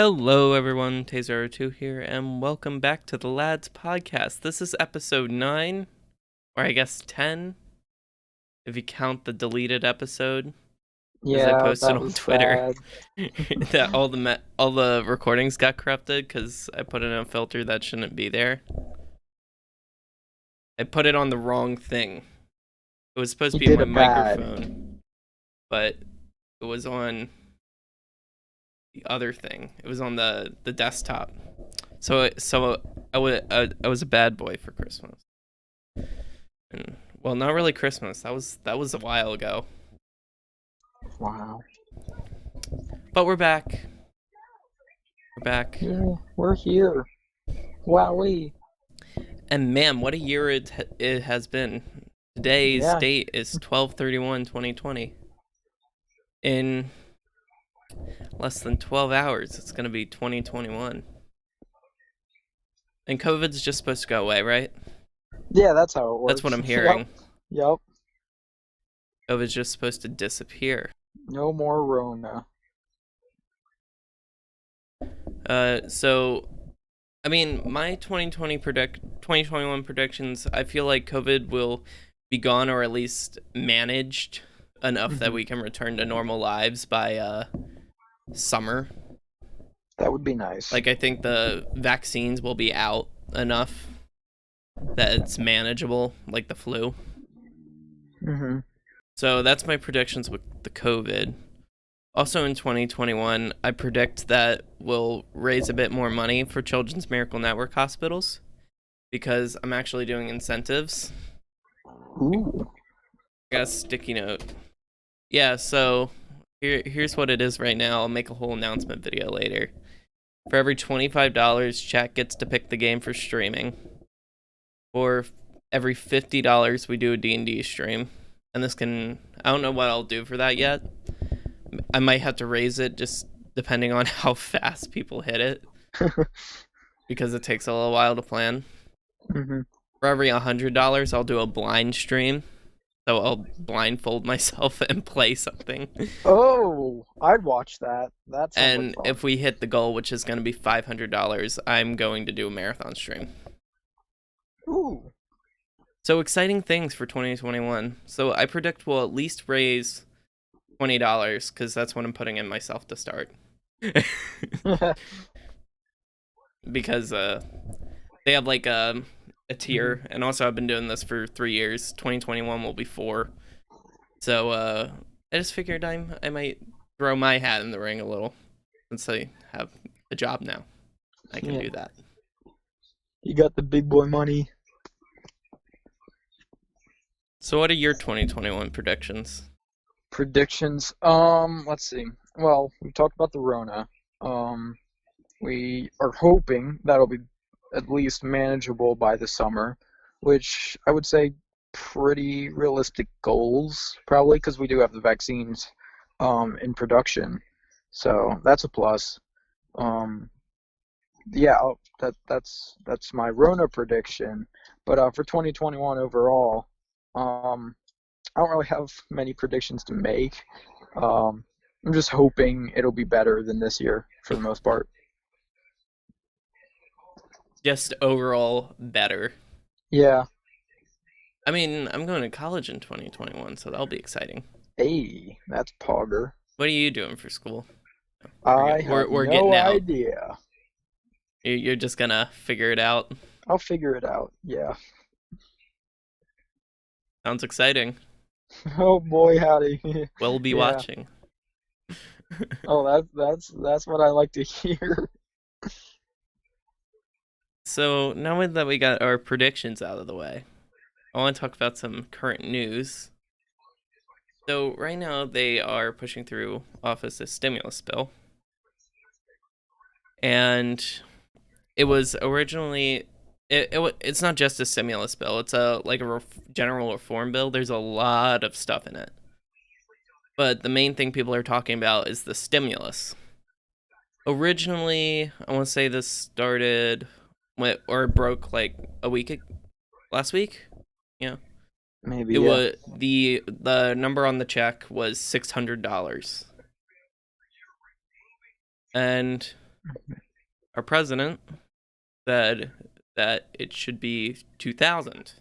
Hello, everyone. Taser02 here, and welcome back to the Lads Podcast. This is episode 9, or I guess 10, if you count the deleted episode, because I Yeah, posted that on was Twitter sad. that all the recordings got corrupted because I put in a filter that shouldn't be there. I put it on the wrong thing. It was supposed to You be on did my it bad. microphone, but it was on the other thing. It was on the desktop. So I was a bad boy for Christmas. And, well, not really Christmas. That was a while ago. Wow. But we're back. We're back. Yeah, we're here. Wowee. And man, what a year it has been. Today's Yeah, date is 12/31/2020. In less than 12 hours, it's going to be 2021. And COVID's just supposed to go away, right? yeah, that's how it That's what works. I'm Yep, hearing. yep. COVID's just supposed to disappear. No more Rona. So I mean, my 2021 predictions, I feel like COVID will be gone or at least managed enough that hmm we can return to normal lives by summer. That would be nice. Like I think the vaccines will be out enough that it's manageable, like the flu. hmm So that's my predictions with the COVID. Also in 2021, I predict that we'll raise a bit more money for Children's Miracle Network hospitals because I'm actually doing incentives. Ooh. I got a sticky note. Yeah, so here's what it is right now. I'll make a whole announcement video later. For every $25, chat gets to pick the game for streaming. For every $50, we do a D&D stream. And this can, I don't know what I'll do for that yet. I might have to raise it just depending on how fast people hit it because it takes a little while to plan. hmm For every $100, I'll do a blind stream. So I'll blindfold myself and play something. Oh, I'd watch that. That sounds like And fun. if we hit the goal, which is going to be $500, I'm going to do a marathon stream. Ooh. So exciting things for 2021. So I predict we'll at least raise $20 because that's what I'm putting in myself to start. Because they have like a hmm tier, and also I've been doing this for 3 years. 2021 will be 4. So I just figured I might throw my hat in the ring a little since I have a job now. I can Yeah. do that. You got the big boy money. So what are your 2021 predictions? Predictions. Let's see. Well, we talked about the Rona. Um, We are hoping that'll be at least manageable by the summer, which I would say pretty realistic goals, probably because we do have the vaccines in production. So that's a plus. Um, yeah, that's my Rona prediction. But for 2021 overall, I don't really have many predictions to make. Um, I'm just hoping it'll be better than this year for the most part. Just overall better. Yeah. I mean, I'm going to college in 2021, so that'll be exciting. Hey, that's Pogger. What are you doing for school? I have We're getting no out. idea. You're just gonna figure it out. I'll figure it out. Yeah. Sounds exciting. Oh boy, howdy. We'll be Yeah. watching. Oh, that's what I like to hear. So now that we got our predictions out of the way, I want to talk about some current news. So right now they are pushing through office a stimulus bill, and it was originally it's not just a stimulus bill. It's a like a general reform bill. There's a lot of stuff in it, but the main thing people are talking about is the stimulus. Originally, I want to say this started or broke like a week last week. Yeah, Maybe, it yeah. was the number on the check was $600, and Our president said that it should be 2,000.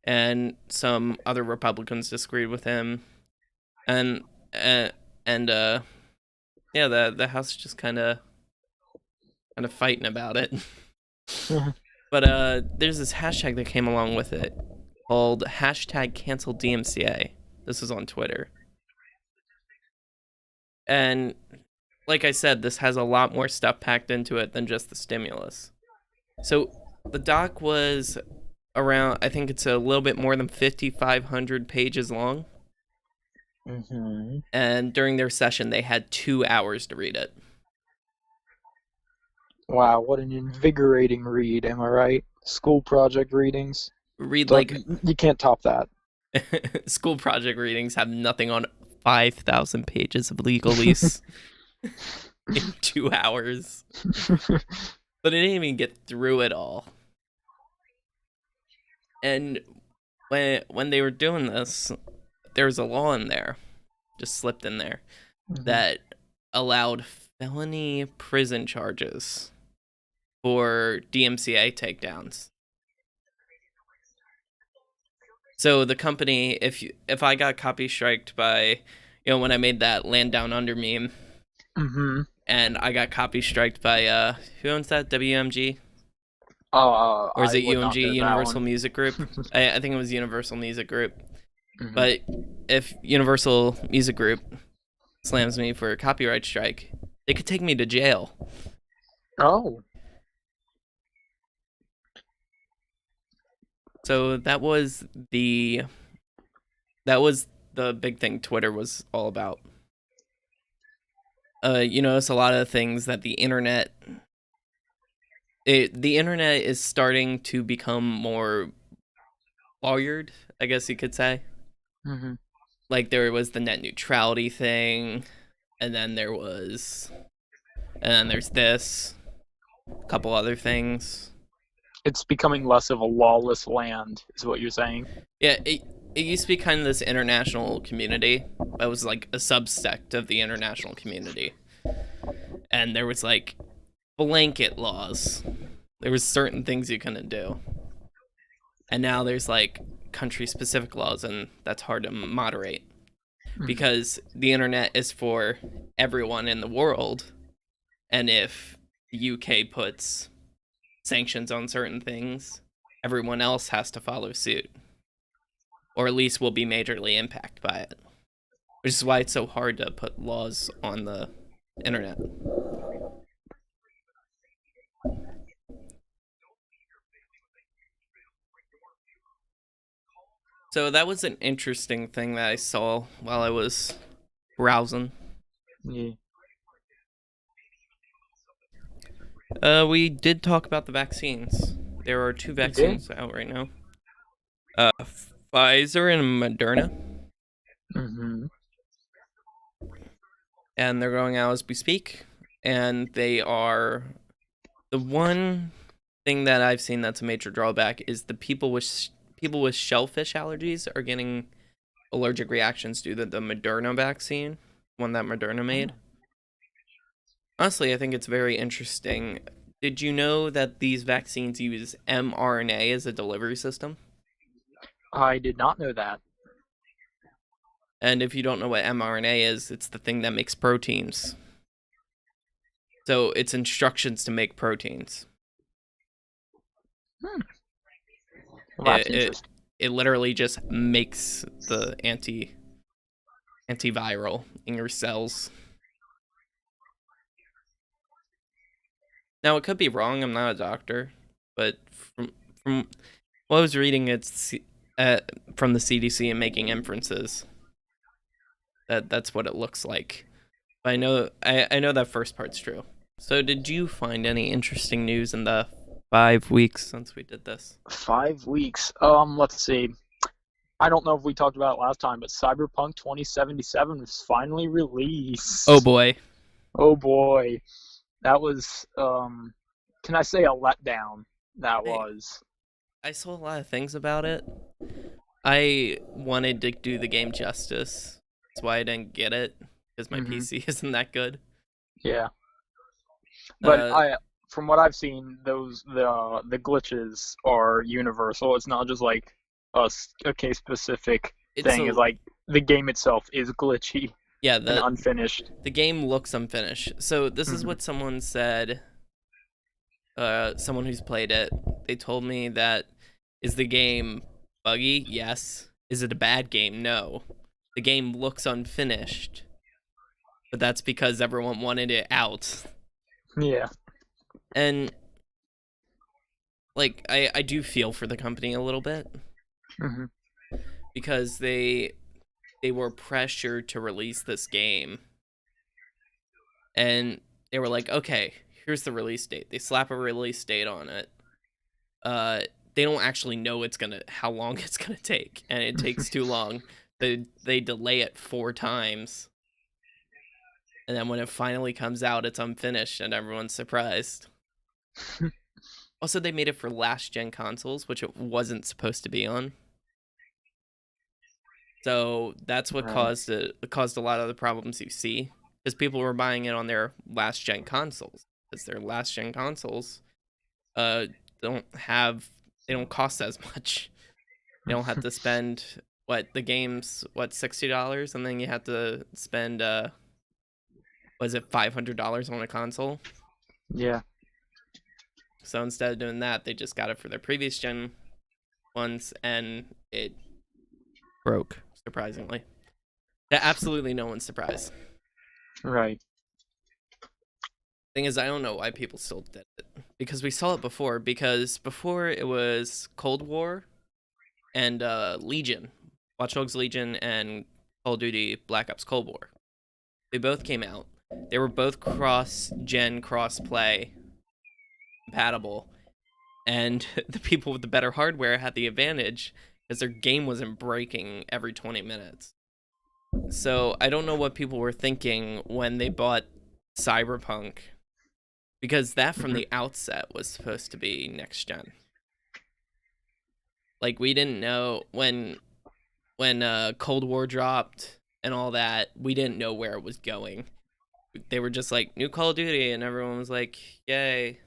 And some other Republicans disagreed with him. And, and yeah, the House is just kind of fighting about it. But there's this hashtag that came along with it called hashtag cancel DMCA. This is on Twitter. And like I said, this has a lot more stuff packed into it than just the stimulus. So the doc was around, I think it's a little bit more than 5,500 pages long. Mm-hmm. And during their session, they had 2 hours to read it. Wow, what an invigorating read, am I right? School project readings. Read So like you can't top that. school project readings have nothing on 5,000 pages of legalese in 2 hours. But it didn't even get through it all. And when they were doing this, there was a law in there, just slipped in there, that allowed felony prison charges for DMCA takedowns. So the company, if I got copy striked by, when I made that Land Down Under meme, and I got copy striked by who owns that, WMG? Or is it UMG, Universal Music Group? I think it was Universal Music Group. But if Universal Music Group slams me for a copyright strike, they could take me to jail. Oh. So that was the big thing Twitter was all about. It's a lot of things that the internet is starting to become more lawyered, I guess you could say. Like there was the net neutrality thing, and then there's this, a couple other things. It's becoming less of a lawless land, is what you're saying. Yeah, it used to be kind of this international community. It was like a subsect of the international community. And there was like blanket laws. There was certain things you couldn't do. And now there's like country-specific laws, and that's hard to moderate. Because the internet is for everyone in the world. And if the UK puts sanctions on certain things, everyone else has to follow suit, or at least will be majorly impacted by it, which is why it's so hard to put laws on the internet. So that was an interesting thing that I saw while I was browsing. Yeah. We did talk about the vaccines. There are 2 vaccines out right now. Pfizer and Moderna. And they're going out as we speak. And they are... The one thing that I've seen that's a major drawback is the people with shellfish allergies are getting allergic reactions due to the Moderna vaccine, one that Moderna made. Honestly, I think it's very interesting. Did you know that these vaccines use mRNA as a delivery system? I did not know that. And if you don't know what mRNA is, it's the thing that makes proteins. So it's instructions to make proteins. Well, that's interesting. It literally just makes the antiviral in your cells. Now, it could be wrong. I'm not a doctor, but from what I was reading, it's from the CDC and making inferences. That's what it looks like. But I know that first part's true. So, did you find any interesting news in the 5 weeks since we did this? 5 weeks. Let's see. I don't know if we talked about it last time, but Cyberpunk 2077 was finally released. Oh boy. Oh boy. That was, can I say a letdown? That was. I saw a lot of things about it. I wanted to do the game justice. That's why I didn't get it, because my PC isn't that good. Yeah. But Uh, from what I've seen, the glitches are universal. It's not just like a case specific it's thing. It's a like the game itself is glitchy yeah, and the unfinished. the game looks unfinished. So this is Hmm. what someone said. Someone who's played it, they told me that is the game buggy? Yes. Is it a bad game? No. The game looks unfinished, but that's because everyone wanted it out. Yeah. And like I do feel for the company a little bit Hmm. because they were pressured to release this game, and they were like, okay, here's the release date. They slap a release date on it. Uh, they don't actually know how long it's gonna take, and it takes too long. They delay it 4 times, and then when it finally comes out, it's unfinished, and everyone's surprised. Also, they made it for last gen consoles, which it wasn't supposed to be on. So that's what Right. caused a lot of the problems you see, because people were buying it on their last gen consoles, because their last gen consoles uh don't have they don't cost as much. They don't have to spend the game's $60, and then you have to spend was it $500 on a console. Yeah. So instead of doing that, they just got it for their previous gen ones, and it broke, surprisingly. To absolutely no one's surprise. Right. Thing is, I don't know why people still did it, because we saw it before. Because before it was Cold War and Legion, Watch Dogs Legion, and Call of Duty Black Ops Cold War. They both came out. They were both cross-gen, cross-play compatible, and the people with the better hardware had the advantage because their game wasn't breaking every 20 minutes. So I don't know what people were thinking when they bought Cyberpunk, because that from Hmm. the outset was supposed to be next gen. Like, we didn't know when Cold War dropped and all that, we didn't know where it was going. They were just like, new Call of Duty, and everyone was like, yay.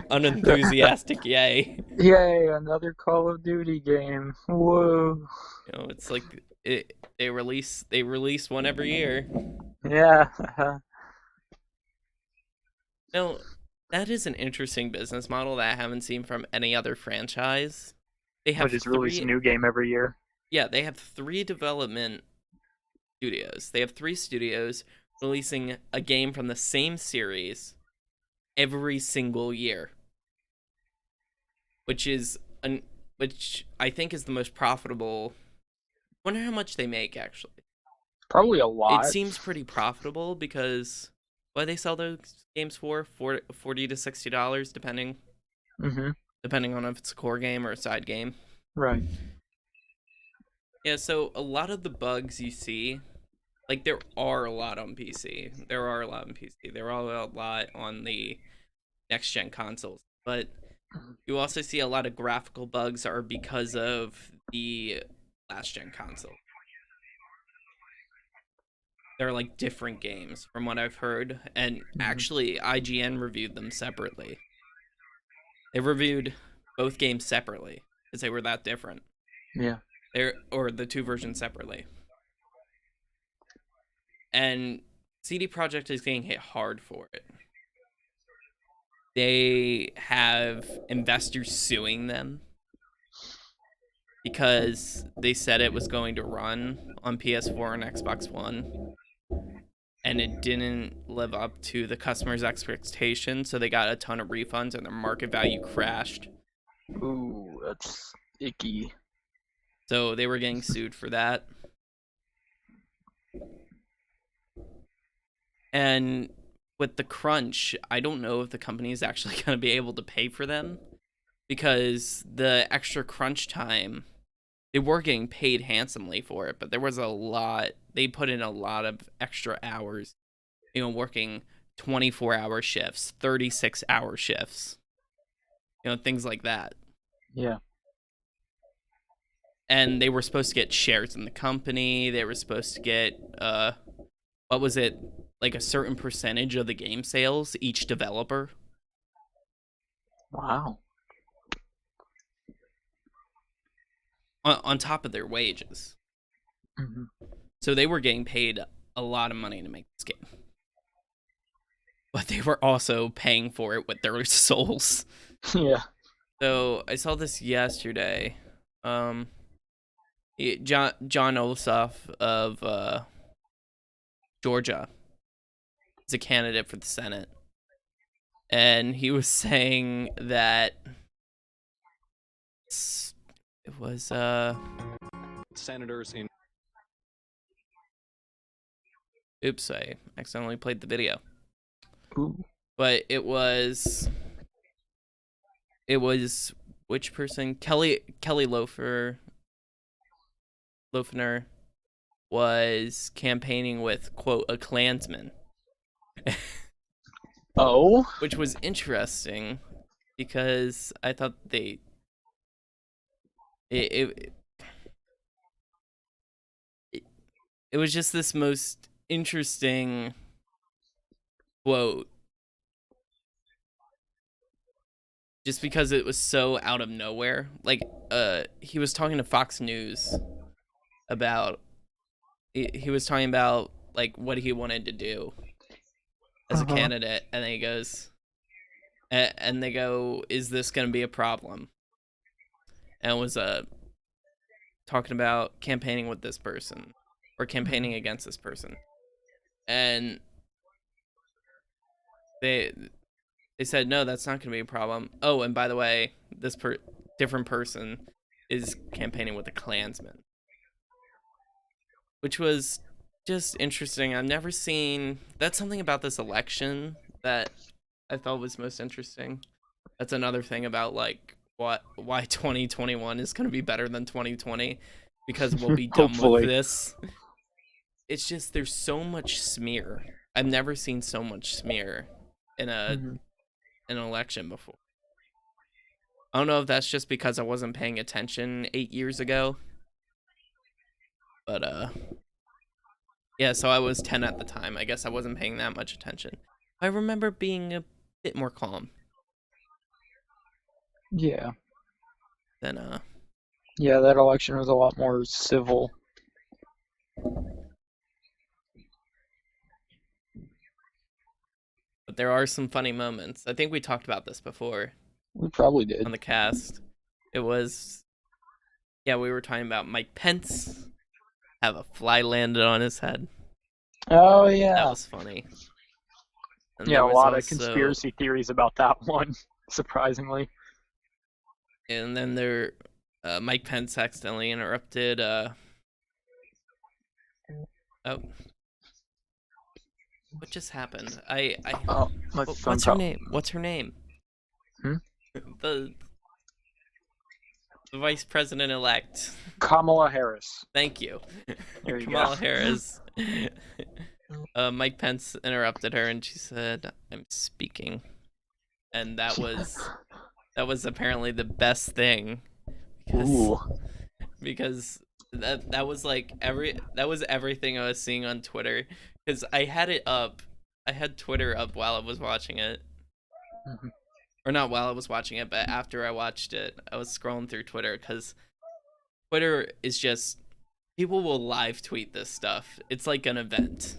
Unenthusiastic yay. Yay, another Call of Duty game. Whoa. It's like they release one every year. Yeah. No, that is an interesting business model that I haven't seen from any other franchise. They But have just release a three new game every year. Yeah, they have three development studios. They have three studios releasing a game from the same series every single year, which is an which I think is the most profitable. Wonder how much they make actually. Probably a It lot. seems pretty profitable because what do they sell those games for? 40 to $60 Hmm. depending on if it's a core game or a side game. Right. Yeah, so a lot of the bugs you see, like, there are a lot on PC. There are a lot on PC. There are a lot on the next gen consoles. But you also see a lot of graphical bugs are because of the last gen console. They're like different games from what I've heard, and Hmm. actually IGN reviewed them separately. They reviewed both games separately because they were that different. Yeah. Or the two versions separately. And CD Projekt is getting hit hard for it. They have investors suing them because they said it was going to run on PS4 and Xbox One, and it didn't live up to the customers' expectations, so they got a ton of refunds and their market value crashed. Ooh, that's icky. So they were getting sued for that. And with the crunch, I don't know if the company is actually going to be able to pay for them, because the extra crunch time, they were getting paid handsomely for it, but there was a lot. They put in a lot of extra hours, working 24-hour shifts, 36-hour shifts, things like that. Yeah. And they were supposed to get shares in the company. They were supposed to get what was it? like a certain percentage of the game sales, each developer, Wow. on top of their wages. Hmm. So they were getting paid a lot of money to make this game. But they were also paying for it with their souls. Yeah. So I saw this yesterday. John Ossoff of Georgia is a candidate for the Senate, and he was saying that it was senators in oops, I accidentally played the video. Ooh. But it was which person? Kelly Loeffner was campaigning with, quote, a Klansman. Oh. Which was interesting because I thought it was just this most interesting quote, just because it was so out of nowhere. Like, he was talking to Fox News about he was talking about like what he wanted to do as a candidate, and then he goes, and they go, "Is this going to be a problem?" And it was talking about campaigning with this person or campaigning against this person, and they said, no, that's not going to be a problem. Oh, and by the way, this different person is campaigning with a Klansman, which was just interesting. I've never seen that's something about this election that I thought was most interesting. That's another thing about like why 2021 is going to be better than 2020, because we'll be done with this. It's just there's so much smear. I've never seen so much smear in an election before. I don't know if that's just because I wasn't paying attention 8 years ago. But yeah, so I was 10 at the time. I guess I wasn't paying that much attention. I remember being a bit more calm. Yeah. Than Yeah, that election was a lot more civil. but there are some funny moments. I think we talked about this before We probably did. on the cast. It was, yeah, we were talking about Mike Pence have a fly landed on his head. Oh yeah. That was funny. And Yeah, there a was lot of also- conspiracy theories about that one, surprisingly. And then Mike Pence accidentally interrupted. Oh, what just happened? Oh, my What's phone's her out. name? What's her name? Hmm? The vice president elect. Kamala Harris. Thank you. There you Kamala go. Harris. Mike Pence interrupted her, and she said, "I'm speaking," and that was apparently the best thing. Ooh. Because that was like everything I was seeing on Twitter, because I had Twitter up while I was watching it. Mhm. Or not while I was watching it, but after I watched it, I was scrolling through Twitter, because Twitter is just, people will live tweet this stuff. It's like an event.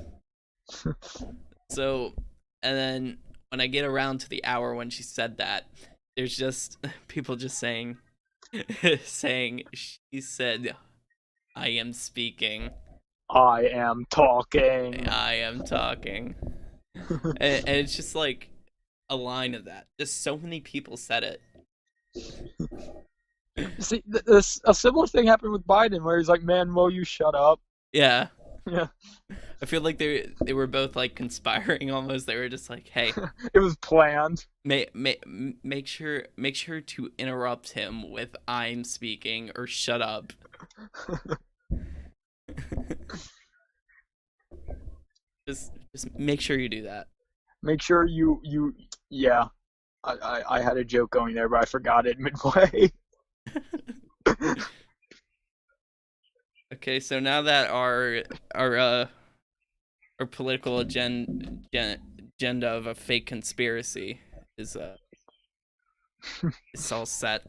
So, and then when I get around to the hour when she said that, there's just people just saying she said, "I am speaking. I am talking. I am talking." and it's just like a line of that. Just so many people said it. See, a similar thing happened with Biden, where he's like, "Man, will you shut up?" Yeah. Yeah. I feel like they were both like conspiring almost. They were just like, "Hey, It was planned. make sure to interrupt him with 'I'm speaking' or 'shut up.'" just make sure you do that. Make sure you yeah. I had a joke going there, but I forgot it midway. Okay, so now that our or political agenda of a fake conspiracy is it's all set.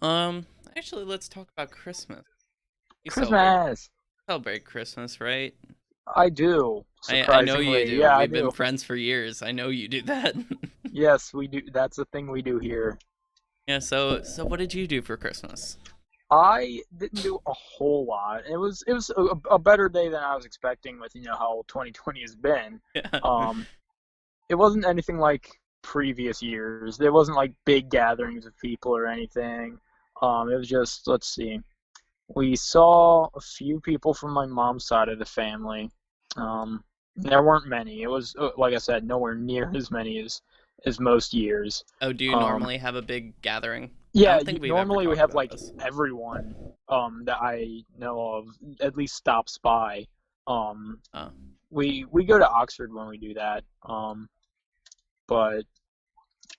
Actually, let's talk about Christmas. You Christmas. celebrate Christmas, right? I do. I know you Surprisingly, do. yeah, I We've been do. friends for years. I know you do that. Yes, we do. That's the thing we do here. Yeah. So what did you do for Christmas? I didn't do a whole lot. It was a better day than I was expecting with how 2020 has been. Yeah. Um, it wasn't anything like previous years. There wasn't like big gatherings of people or anything. It was just, let's see. We saw a few people from my mom's side of the family. There weren't many. It was, like I said, nowhere near as many as most years. Oh, do you Um, normally have a big gathering? I Yeah, don't think we've ever normally we talked have about like this. everyone that I know of at least stops by. Um, Oh. we go to Oxford when we do that. But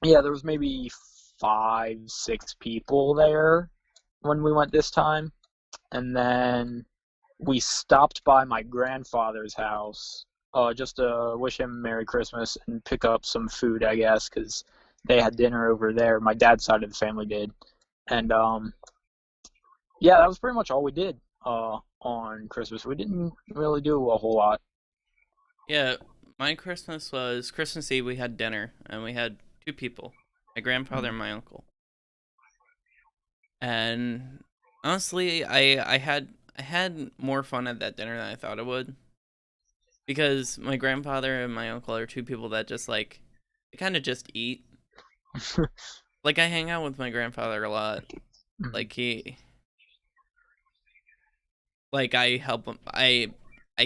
yeah, there was maybe 5, 6 people there when we went this time, and then we stopped by my grandfather's house just to wish him Merry Christmas and pick up some food, I guess, because they had dinner over there. My dad's side of the family did, and yeah, that was pretty much all we did on Christmas. We didn't really do a whole lot. Yeah, my Christmas was Christmas Eve. We had dinner, and we had 2 people, my grandfather and my uncle. And honestly, I had more fun at that dinner than I thought I would, because my grandfather and my uncle are 2 people that just like they kind of just eat. Like I hang out with my grandfather a lot. Like I help him. I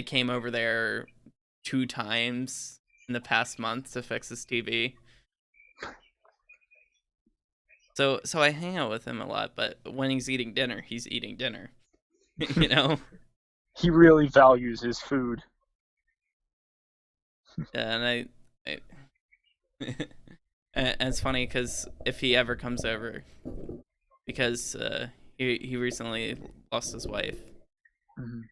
came over there 2 times in the past month to fix his TV. So I hang out with him a lot, but when he's eating dinner, he's eating dinner. You know? He really values his food. Yeah, and and it's funny because if he ever comes over, because he recently lost his wife, Mhm.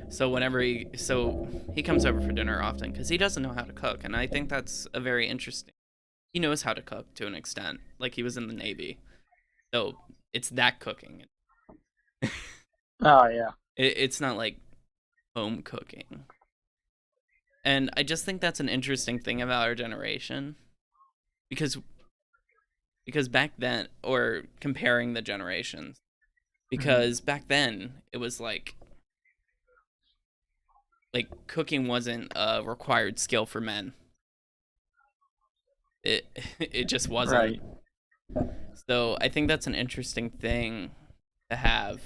so he comes over for dinner often because he doesn't know how to cook, and I think that's a very interesting. He knows how to cook to an extent, like he was in the Navy, so it's that cooking. Oh yeah. It's not like home cooking. And I just think that's an interesting thing about our generation, because back then, or comparing the generations, because back then it was like cooking wasn't a required skill for men. It just wasn't. Right. So I think that's an interesting thing to have,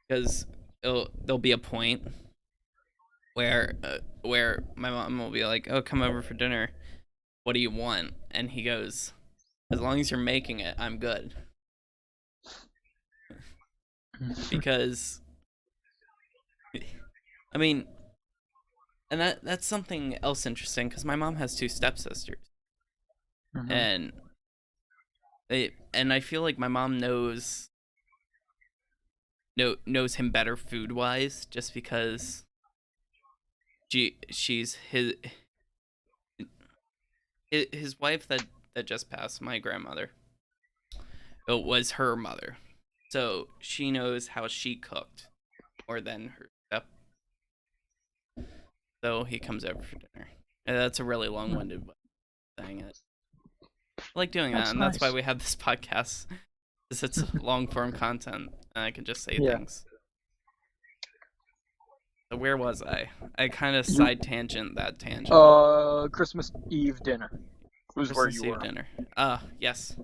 because there'll be a point where my mom will be like, "Oh, come over for dinner. What do you want?" And he goes, "As long as you're making it, I'm good." Because I mean, and that's something else interesting, because my mom has 2 stepsisters, Mhm. and I feel like my mom knows him better food wise, just because she's his wife that just passed, my grandmother. It was her mother, so she knows how she cooked more than her step. So he comes over for dinner, and that's a really long-winded way of saying it. I like doing that, That's and that's why nice. we have this podcast. Because it's long-form content, and I can just say Yeah. things. So where was I? I kind of You- side tangent that tangent. Christmas Eve dinner was where Christmas you Eve were. dinner. Yes.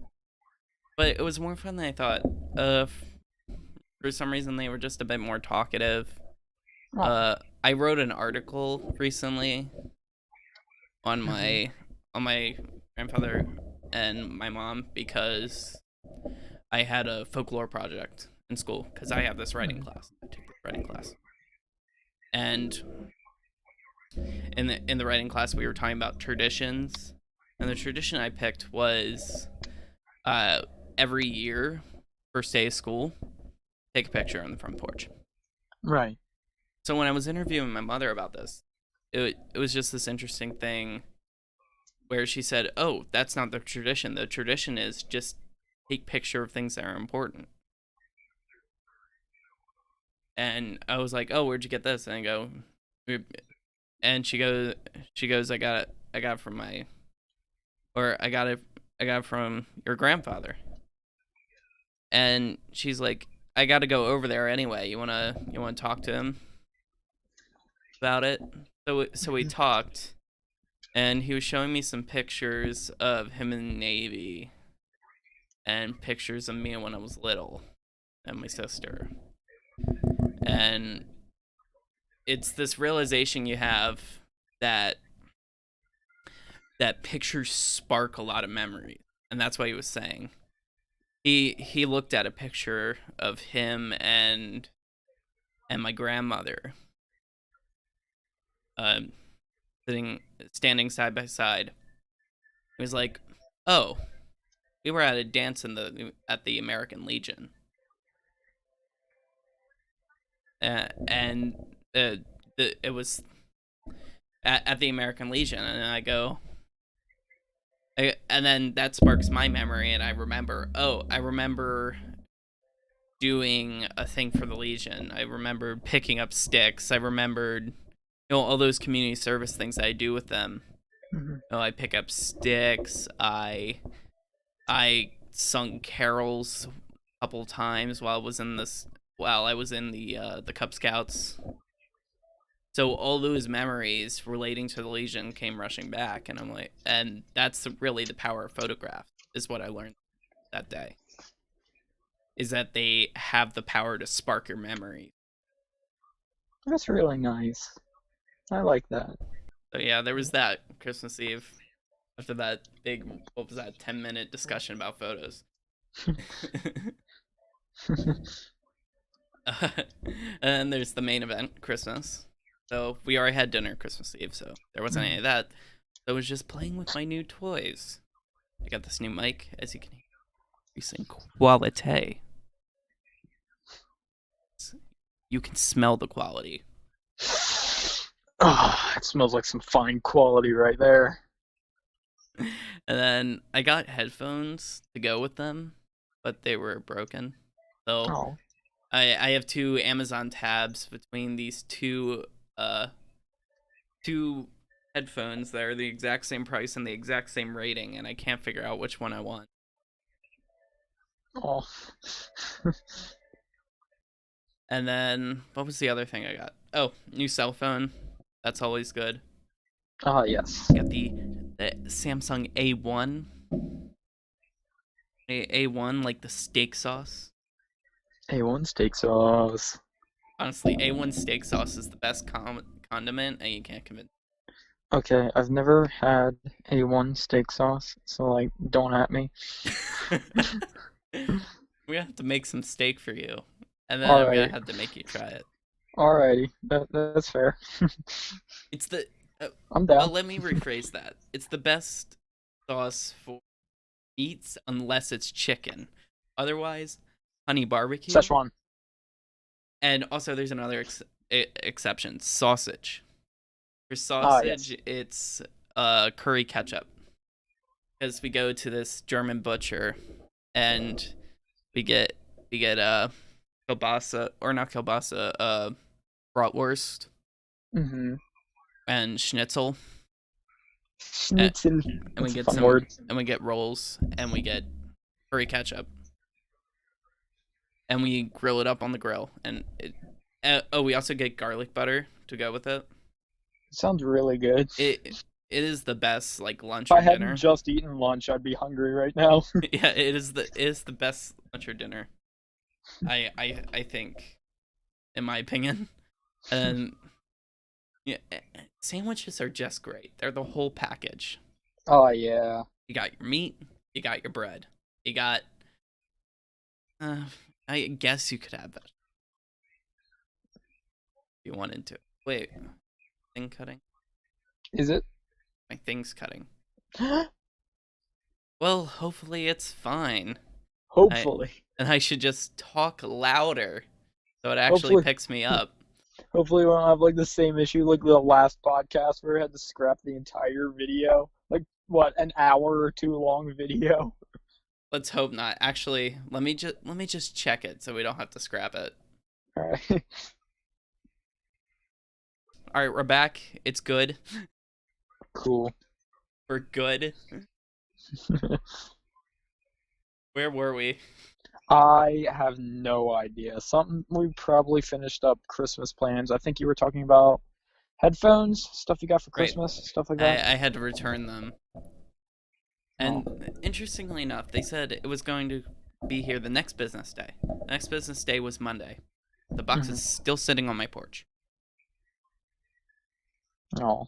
But it was more fun than I thought. For some reason they were just a bit more talkative. Oh. I wrote an article recently on my grandfather and my mom, because I had a folklore project in school, because I have this writing class. I took this writing class. And in the writing class we were talking about traditions, and the tradition I picked was every year, first day of school, take a picture on the front porch. Right. So when I was interviewing my mother about this, it was just this interesting thing where she said, "Oh, that's not the tradition. The tradition is just take picture of things that are important." And I was like, "Oh, where'd you get this?" And I go, and she goes, I got it from I got it from your grandfather." And she's like, "I got to go over there anyway. You wanna talk to him about it?" So we talked, and he was showing me some pictures of him in the Navy, and pictures of me when I was little, and my sister. And it's this realization you have that pictures spark a lot of memories, and that's what he was saying. He looked at a picture of him and my grandmother, um, standing side by side. He was like, "Oh, we were at a dance at the American Legion." And it was at the American Legion, and I go, and then that sparks my memory, and I remember doing a thing for the Legion. I remembered picking up sticks. I remembered, all those community service things I do with them. Mhm. I pick up sticks. I sung carols a couple times while I was in the Cub Scouts. So all those memories relating to the Legion came rushing back, and I'm like, and that's really the power of photograph, is what I learned that day. Is that they have the power to spark your memory. That's really nice. I like that. So yeah, there was that Christmas Eve. After that big, what was that, 10-minute discussion about photos. And there's the main event, Christmas. So we already had dinner Christmas Eve, so there wasn't any of that. So I was just playing with my new toys. I got this new mic, as you can hear. Increasing quality. You can smell the quality. Oh, it smells like some fine quality right there. And then I got headphones to go with them, but they were broken. So Oh, I have two Amazon tabs between these two headphones that are the exact same price and the exact same rating, and I can't figure out which one I want. oh. And then what was the other thing I got? Oh, new cell phone. That's always good. Ah, yes. Got the Samsung A1. A1, like the steak sauce. A1 steak sauce. Honestly, A1 steak sauce is the best condiment, and you can't convince. Okay, I've never had A1 steak sauce, so like, don't at me. We're gonna have to make some steak for you, and then I'm gonna Alright, have to make you try it. alrighty, that's fair. It's the I'm down. let me rephrase that. It's the best sauce for meats unless it's chicken. Otherwise, honey barbecue. Szechuan. And also, there's another exception: sausage. For Ah, yes. sausage, it's curry ketchup. Because we go to this German butcher, and we get kielbasa, or not kielbasa, bratwurst Mm-hmm. and schnitzel, Schnitzel. and we That's a get fun word. and we get rolls, and we get curry ketchup, and we grill it up on the grill, and we also get garlic butter to go with it. Sounds really good. It is the best, like, lunch If or I dinner. hadn't just eaten lunch, I'd be hungry right now. Yeah, it is the best lunch or dinner. I think, in my opinion. And yeah, sandwiches are just great. They're the whole package. Oh, yeah. You got your meat, you got your bread, you got. I guess you could have that if you wanted to. Wait, thing cutting? Is it? My thing's cutting. Well, hopefully it's fine. Hopefully. And I should just talk louder so it actually Hopefully. picks me up. Hopefully we won't have like the same issue like the last podcast where we had to scrap the entire video. Like what, an hour or two long video? Let's hope not. Actually, let me just check it so we don't have to scrap it. Alright. All right, we're back. It's good. Cool. We're good. Where were we? I have no idea. Something we probably finished up Christmas plans. I think you were talking about headphones, stuff you got for Right. Christmas, stuff like that. I had to return them. And interestingly enough, they said it was going to be here the next business day. The next business day was Monday. The box is still sitting on my porch. Oh.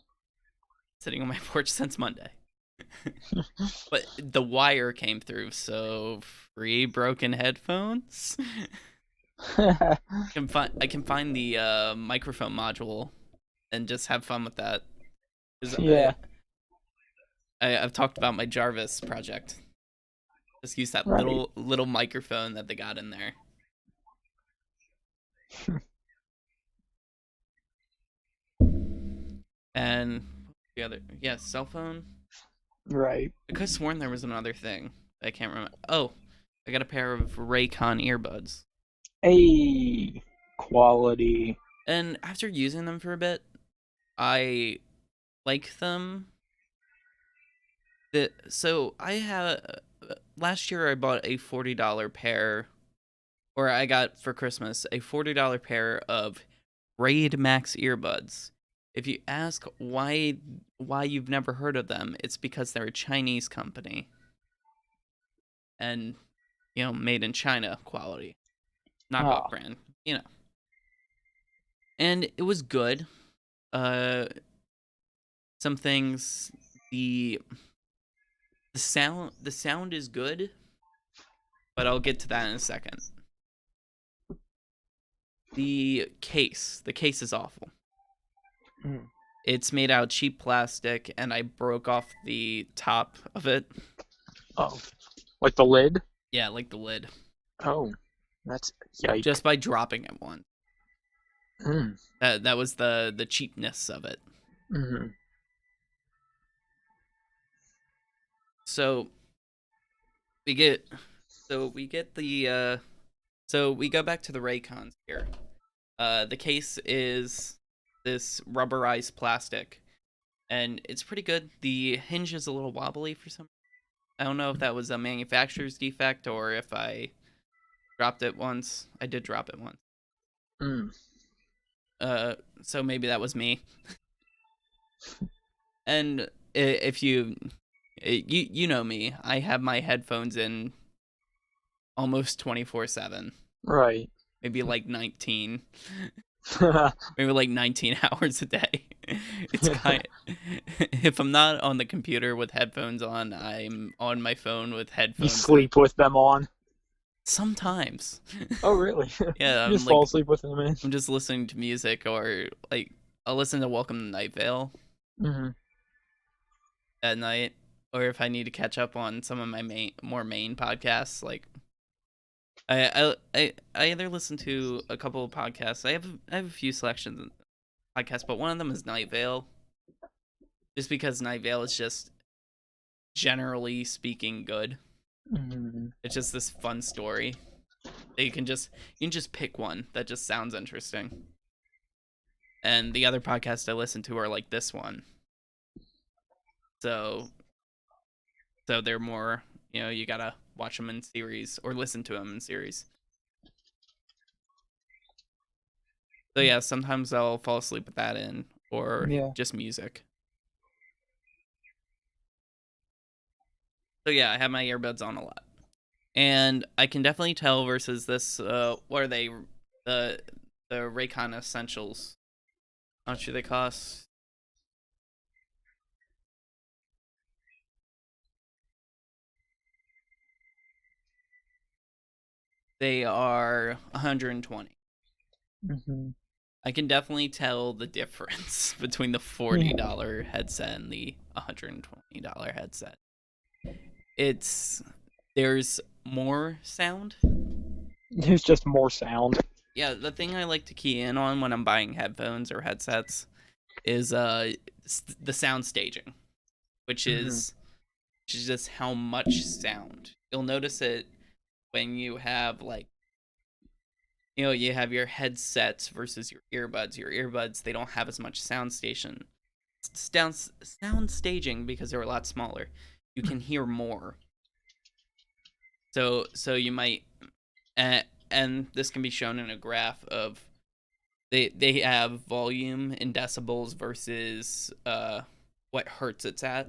Sitting on my porch since Monday. But the wire came through, so free broken headphones. I can find the microphone module and just have fun with that. 'Cause Yeah. I've talked about my Jarvis project. Just use that Right. little microphone that they got in there. And the other, cell phone. Right. I could have sworn there was another thing. I can't remember. Oh, I got a pair of Raycon earbuds. Hey, quality. And after using them for a bit, I like them. So I had last year I bought a $40 pair, or I got for Christmas a $40 pair of Raid Max earbuds. If you ask why you've never heard of them, it's because they're a Chinese company. And, made in China quality. Knockoff brand, And it was good. Some things, the sound is good, but I'll get to that in a second. The case is awful. It's made out of cheap plastic, and I broke off the top of it. Oh, like the lid? Yeah, like the lid. Oh, that's yikes. Just by dropping it once. Mm. That was the cheapness of it. Mm-hmm. So we go back to the Raycons here. The case is this rubberized plastic, and it's pretty good. The hinge is a little wobbly for some. I don't know if that was a manufacturer's defect or if I dropped it once. I did drop it once. So maybe that was me. And if you know me, I have my headphones in almost 24/7. Right. Maybe like 19. Maybe like 19 hours a day. It's if I'm not on the computer with headphones on, I'm on my phone with headphones. You sleep with them on? Sometimes. Oh, really? Yeah, you just fall asleep with them in. I'm just listening to music, or like I'll listen to Welcome to Night Vale at night, or if I need to catch up on some of my main podcasts, like I either listen to a couple of podcasts. I have a few selections of podcasts, but one of them is Night Vale. Just because Night Vale is just generally speaking good. It's just this fun story that you can just pick one that just sounds interesting. And the other podcasts I listen to are like this one. So they're more, you gotta watch them in series or listen to them in series. So yeah, sometimes I'll fall asleep with that in, or just music. So yeah, I have my earbuds on a lot. And I can definitely tell versus this, what are they, the Raycon Essentials. How much do they cost? They are $120. I can definitely tell the difference between the $40 headset and the $120 headset. There's more sound. There's just more sound. yeah, the thing I like to key in on when I'm buying headphones or headsets is the sound staging, which Mhm. is just how much sound. You'll notice it when you have like, you have your headsets versus your earbuds. Your earbuds, they don't have as much sound staging because they're a lot smaller. You can hear more. So you might, and this can be shown in a graph of they have volume in decibels versus what hertz it's at.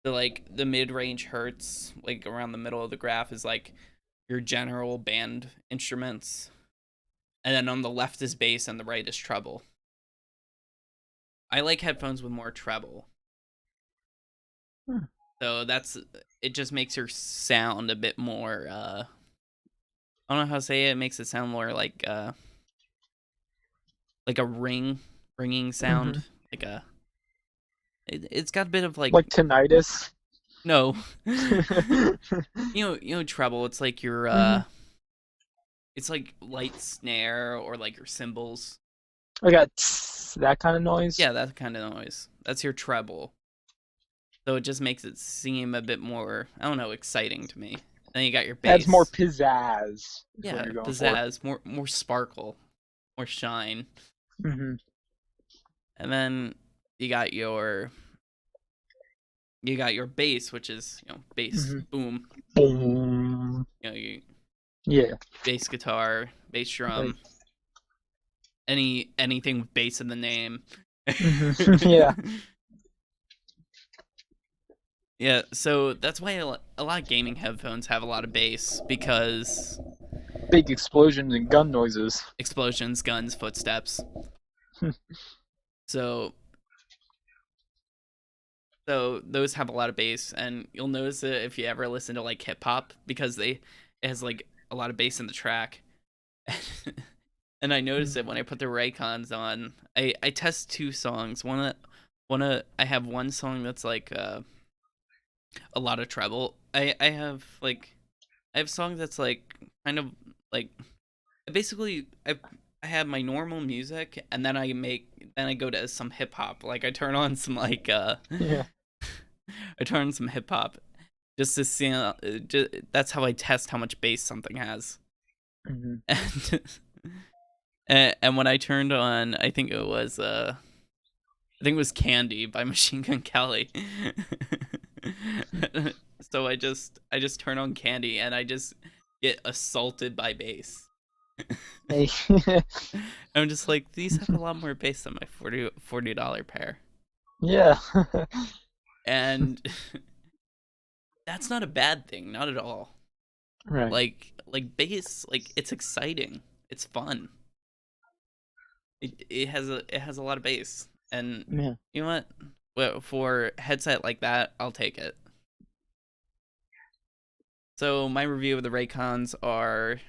So like the mid range hertz, like around the middle of the graph, is like your general band instruments, and then on the left is bass and the right is treble. I like headphones with more treble. Hmm. So it just makes your sound a bit more I don't know how to say it, it makes it sound more like a ringing sound. Mhm. Like it's got a bit of like Like tinnitus. no. Mhm. Treble, it's like your it's like light snare or like your cymbals. I got that kind of noise. Yeah, that kind of noise. That's your treble. So it just makes it seem a bit more, I don't know, exciting to me. Then you got your Adds more bass. pizzazz. Is what Yeah, you're going for. pizzazz, more sparkle, more shine. Hmm. And then you got your bass, which is, bass Hmm. boom. Boom. You Yeah. bass guitar, bass Like. drum, anything with bass in the name. Hmm. Yeah. Yeah, so that's why a lot of gaming headphones have a lot of bass, because Big explosions and gun noises. explosions, guns, footsteps. So those have a lot of bass, and you'll notice it if you ever listen to like hip hop, because it has like a lot of bass in the track. And I notice it when I put the Raycons on. I test two songs. I have one song that's like a lot of treble. I have songs that's like kind of like, basically I have my normal music, and then I go to some hip hop. Like I turn on some like Yeah. I turn on some hip hop just to see. That's how I test how much bass something has. Hmm. And and when I turned on, I think it was Candy by Machine Gun Kelly. So I just turn on Candy, and I just get assaulted by bass. Hey. I'm just like, these have a lot more bass than my $40 pair. Yeah. And that's not a bad thing, not at all. Right. Like bass, like it's exciting. It's fun. It has a lot of bass. And Yeah. you know what? Well, for a headset like that, I'll take it. So my review of the Raycons are,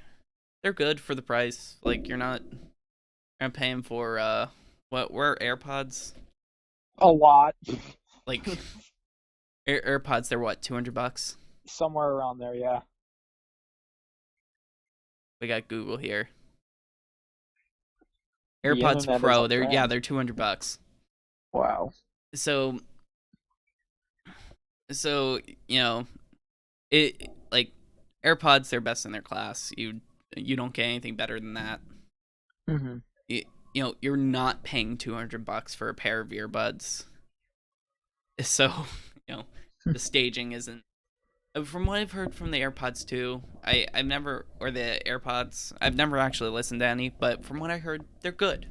they're good for the price. Like you're not paying for what were AirPods? A lot. Like AirPods, they're what, $200? Somewhere around there, yeah. We got Google here. The AirPods internet is Pro, our friend. they're $200. Wow. So so it like AirPods, they're best in their class. You don't get anything better than that. Hmm. You're not paying $200 for a pair of earbuds. So, the staging isn't. From what I've heard from the AirPods too, I've never, or the AirPods, I've never actually listened to any, but from what I heard, they're good.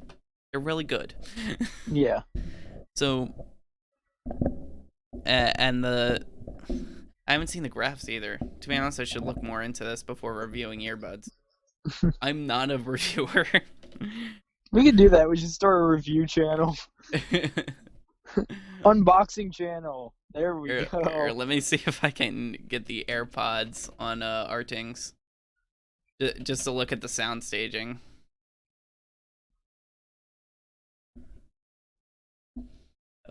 They're really good. Yeah. So, and I haven't seen the graphs either. To be honest, I should look more into this before reviewing earbuds. I'm not a reviewer. We could do that. We should start a review channel. Unboxing channel. There we Here, go. let me see if I can get the AirPods on Artings, just to look at the sound staging.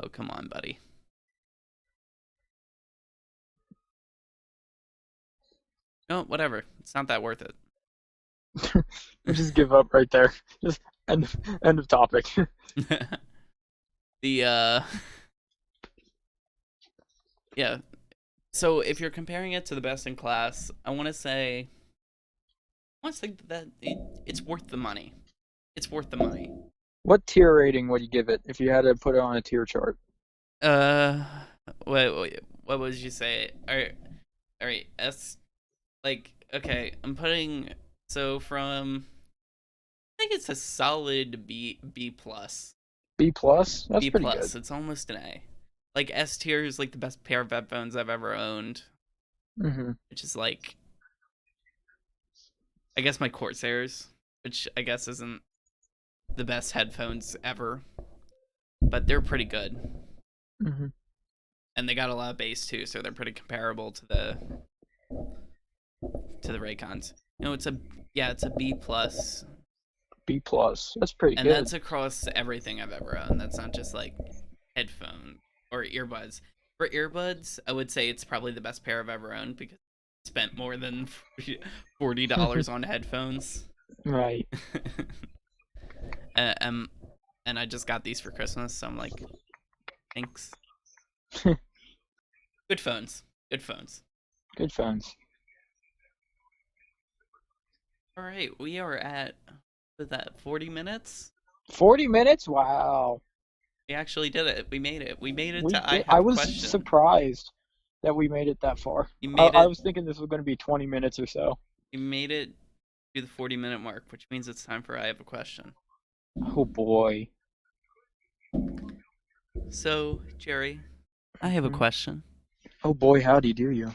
Oh, come on, buddy. No, whatever. It's not that worth it. We just give up right there. Just end of topic. The yeah. So if you're comparing it to the best in class, I want to say that it's worth the money. It's worth the money. What tier rating would you give it if you had to put it on a tier chart? Wait, what would you say? All right, I'm putting from. I think it's a solid B plus. B plus? That's B pretty plus. good. It's almost an A. Like S tier is like the best pair of headphones I've ever owned, Mm-hmm. which is like, I guess my Corsairs, which I guess isn't the best headphones ever, but they're pretty good, Mm-hmm. and they got a lot of bass too, so they're pretty comparable to the Raycons. It's a B plus. B plus. That's pretty And good. that's across everything I've ever owned. That's not just like headphone or earbuds. For earbuds, I would say it's probably the best pair I've ever owned because I spent more than $40 on headphones. Right. And I just got these for Christmas, so I'm like, thanks. Good phones. Good phones. Good phones. All right, we are at, was that 40 minutes? 40 minutes? Wow. We actually did it. We made it. We made it We to did- I have I a was question. surprised that we made it that far. You made I it. was thinking this was going to be 20 minutes or so. You made it to the 40-minute mark, which means it's time for I have a question. Oh boy. So, Jerry, I have a Mhm. question. Oh boy, howdy do you?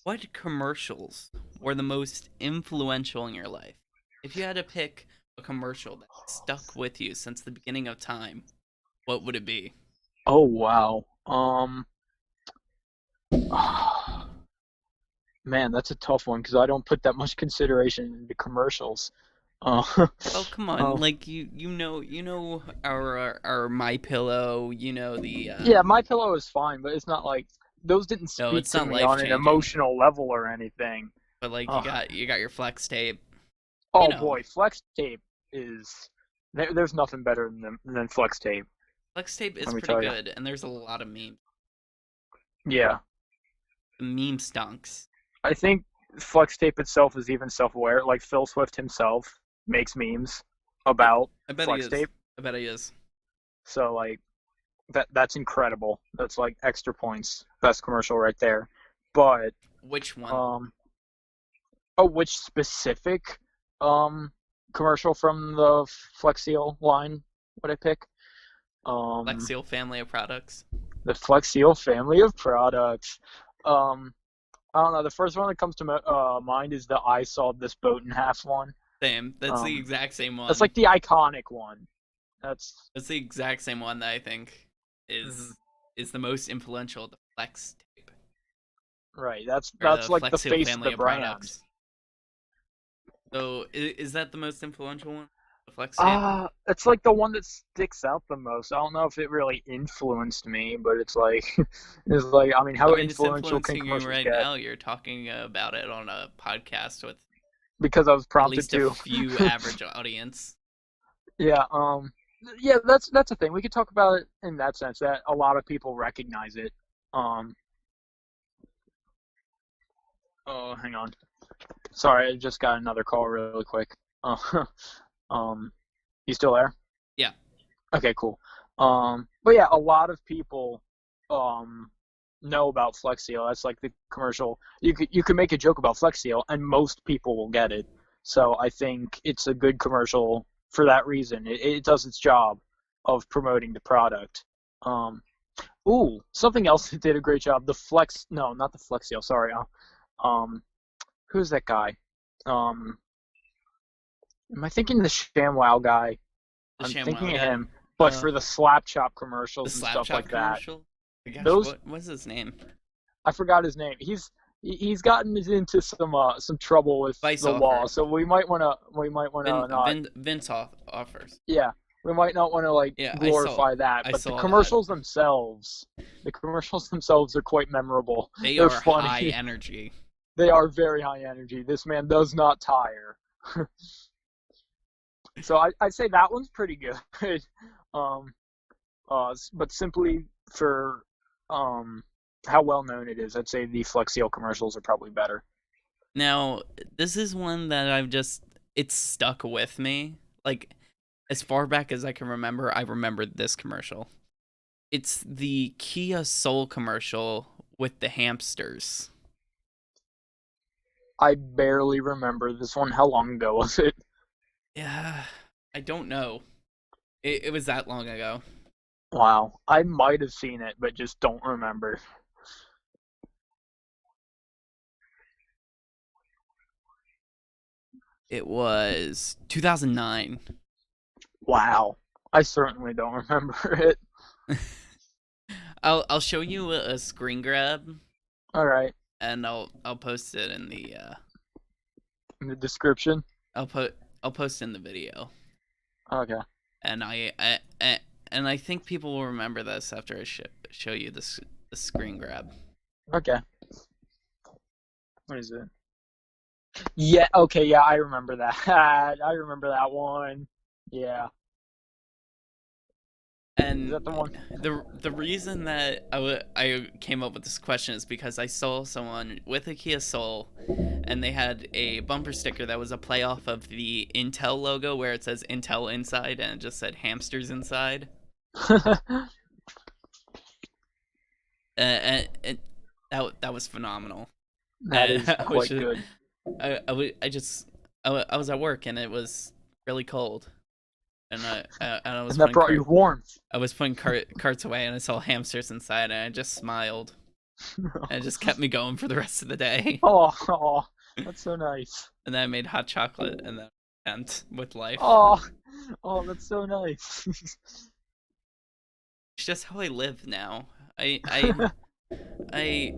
What commercials were the most influential in your life? If you had to pick a commercial that stuck with you since the beginning of time, what would it be? Oh wow. Man, that's a tough one because I don't put that much consideration into commercials. Oh, come on. Oh. Like you know our My Pillow, the Yeah, My Pillow is fine, but it's not like those didn't No, speak it's to not me on an life-changing. emotional level or anything. but like Oh. you got your flex tape. Oh know. boy, Flex Tape is there's nothing better than Flex Tape. Flex tape is Let me pretty tell ya. good, and there's a lot of memes. Yeah, The meme stunks. I think Flex Tape itself is even self-aware. Like Phil Swift himself makes memes about I bet Flex he is. Tape, I bet he is. so like that's incredible. That's like extra points. Best commercial right there. But Which one? which specific commercial from the Flex Seal line would I pick? Flex Seal family of products. The Flex Seal family of products. I don't know. The first one that comes to mind is the I sawed this boat in half one. Same. That's the Um, exact same one. That's like the iconic one. That's That's the exact same one that I think is the most influential. The Flex tape. right. That's Or like Flex the Seal face of family the brand. products. So is that the most influential one? The Flex tape. It's like the one that sticks out the most. I don't know if it really influenced me, but it's like I mean, how I mean, it's influential can influencing you commercials right get? now. You're talking about it on a podcast with Because I was at prompted least to. a few average audience. Yeah, yeah, that's the thing. We could talk about it in that sense that a lot of people recognize it. Oh, hang on. Sorry, I just got another call really quick. You still there? Yeah. Okay, cool. But yeah, a lot of people know about Flex Seal. That's like the commercial. You could make a joke about Flex Seal, and most people will get it. So I think it's a good commercial for that reason. It does its job of promoting the product. Ooh, something else that did a great job. No, not the Flex Seal. Sorry. Who's that guy? Am I thinking the ShamWow guy? The I'm ShamWow thinking of guy. him, but Uh, for the Slap Chop The commercials and Slap stuff Chop like that. commercial. Gosh, Those- what's his name? I forgot his name. He's gotten into some trouble with Vice the law, Offer. so we might wanna not. Vince offers. Yeah, we might not want to Yeah, glorify that. I But saw the that. commercials themselves are quite memorable. They They're are funny. high energy. they are very high energy. This man does not tire. So I'd say that one's pretty good. Um, but simply for how well known it is, I'd say the Flex Seal commercials are probably better. Now, this is one that it's stuck with me. Like, as far back as I can remember, I remembered this commercial. It's the Kia Soul commercial with the hamsters. I barely remember this one. How long ago was it? Yeah, I don't know. It was that long ago. Wow, I might have seen it, but just don't remember. It was 2009. Wow, I certainly don't remember it. I'll show you a screen grab, All right, and I'll post it in the in the description. I'll post in the video. Okay. And I think people will remember this after I show you the screen grab. Okay. What is it? Yeah. Okay. Yeah, I remember that. I remember that one. Yeah. And Is that the one? the reason that I came up with this question is because I saw someone with a Kia Soul, and they had a bumper sticker that was a play off of the Intel logo where it says Intel inside and it just said hamsters inside. And that was phenomenal. That is I quite good. I was at work and it was really cold, and I was And that brought you warmth. I was putting carts away and I saw hamsters inside and I just smiled, and it just kept me going for the rest of the day. Oh, that's so nice. And then I made hot chocolate and then went with life. Oh, that's so nice. It's just how I live now. I I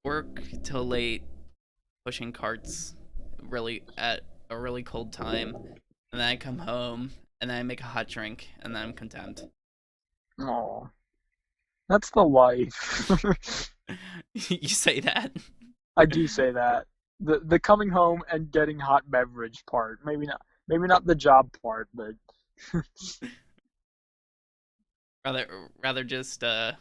work till late pushing carts really at a really cold time, and then I come home and then I make a hot drink and then I'm content. Oh, that's the life. You say that? I do say that. The coming home and getting hot beverage part. Maybe not the job part, but Rather just yeah,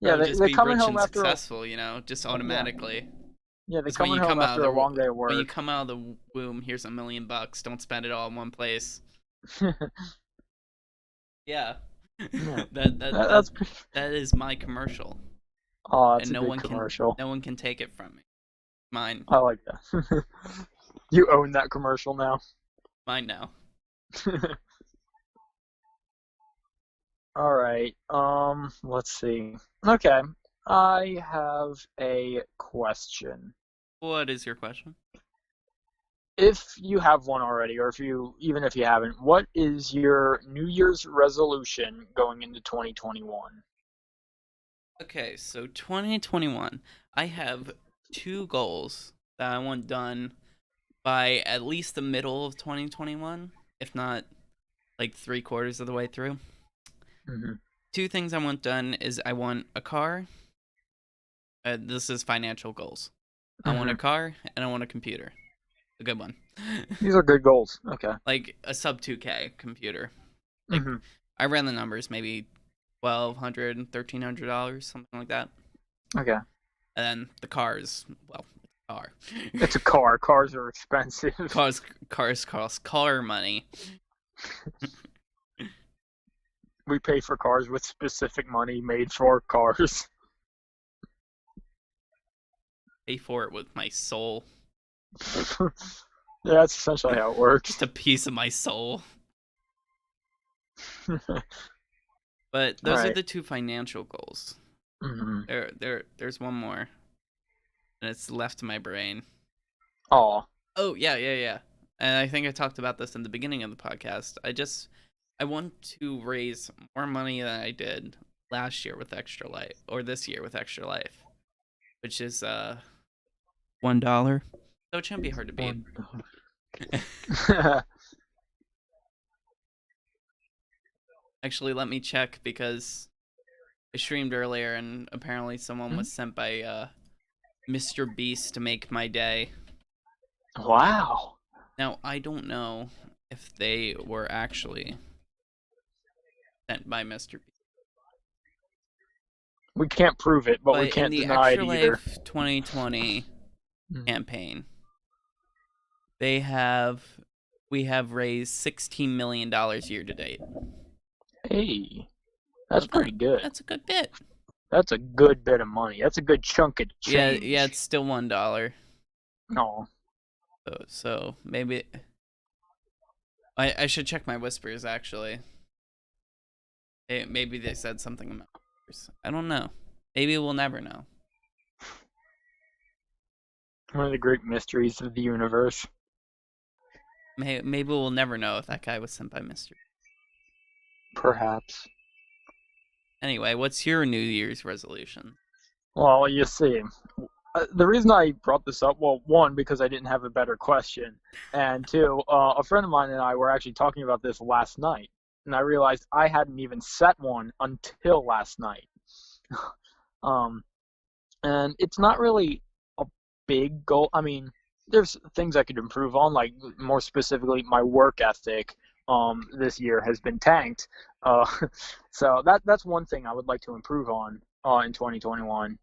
rather they just they be coming rich home and after successful, just automatically. they 'Cause when coming you home come out after of a long day of when you work. come out of the womb, here's $1 million. Don't spend it all in one place. Yeah. Yeah. that That's that is my commercial, that's and a good commercial. no one can take it from me. Mine, I like that. You own that commercial now. mine now. All right. Let's see. Okay. I have a question. What is your question? If you have one already, or even if you haven't, what is your New Year's resolution going into 2021? Okay, so 2021, I have 2 goals that I want done by at least the middle of 2021, if not like 3/4 of the way through. Mm-hmm. 2 things I want done is I want a car. This is financial goals. I want a car and I want a computer. A good one. These are good goals. Okay. Like a sub 2K computer. Like Mm-hmm. I ran the numbers, maybe $1,200, $1,300, something like that. Okay. And then the cars, well, car. It's a car. Cars are expensive. Cars cost car money. We pay for cars with specific money made for cars. Pay for it with my soul. Yeah, that's essentially how it works. Just a piece of my soul. But those are Alright. the 2 financial goals. Mm-hmm. There's one more, and it's left my brain. Aw. Oh yeah. And I think I talked about this in the beginning of the podcast. I want to raise more money than I did last year with Extra Life, or this year with Extra Life, which is $1. So it shouldn't be hard to beat. Actually, let me check because I streamed earlier and apparently someone was sent by Mr. Beast to make my day. Wow. Now, I don't know if they were actually sent by Mr. Beast. We can't prove it, but we But in can't the deny it Extra either. Life 2020 Mhm. campaign, we have raised $16 million year to date. Hey, that's So pretty good. That's a good bit. That's a good bit of money. That's a good chunk of change. Yeah, it's still $1. No. So maybe I should check my whispers actually. Maybe they said something about whispers. I don't know. Maybe we'll never know. One of the great mysteries of the universe. Maybe we'll never know if that guy was sent by Mr. Perhaps. Anyway, what's your New Year's resolution? Well, you see, the reason I brought this up, well, one, because I didn't have a better question, and two, a friend of mine and I were actually talking about this last night, and I realized I hadn't even set one until last night. And it's not really a big goal. I mean, there's things I could improve on, like more specifically, my work ethic. This year has been tanked. Uh, so that's one thing I would like to improve on in 2021.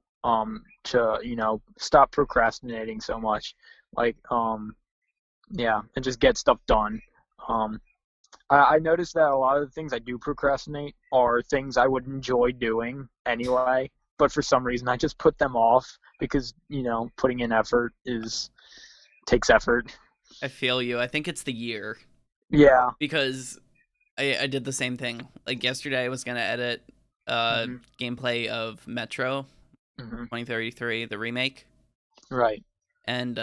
To stop procrastinating so much, like yeah, and just get stuff done. Um, I noticed that a lot of the things I do procrastinate are things I would enjoy doing anyway, but for some reason I just put them off because putting in effort takes effort. I feel you. I think it's the year Yeah. because I did the same thing. Like yesterday, I was gonna edit Mhm. gameplay of Metro Hmm. 2033, the remake, Right. and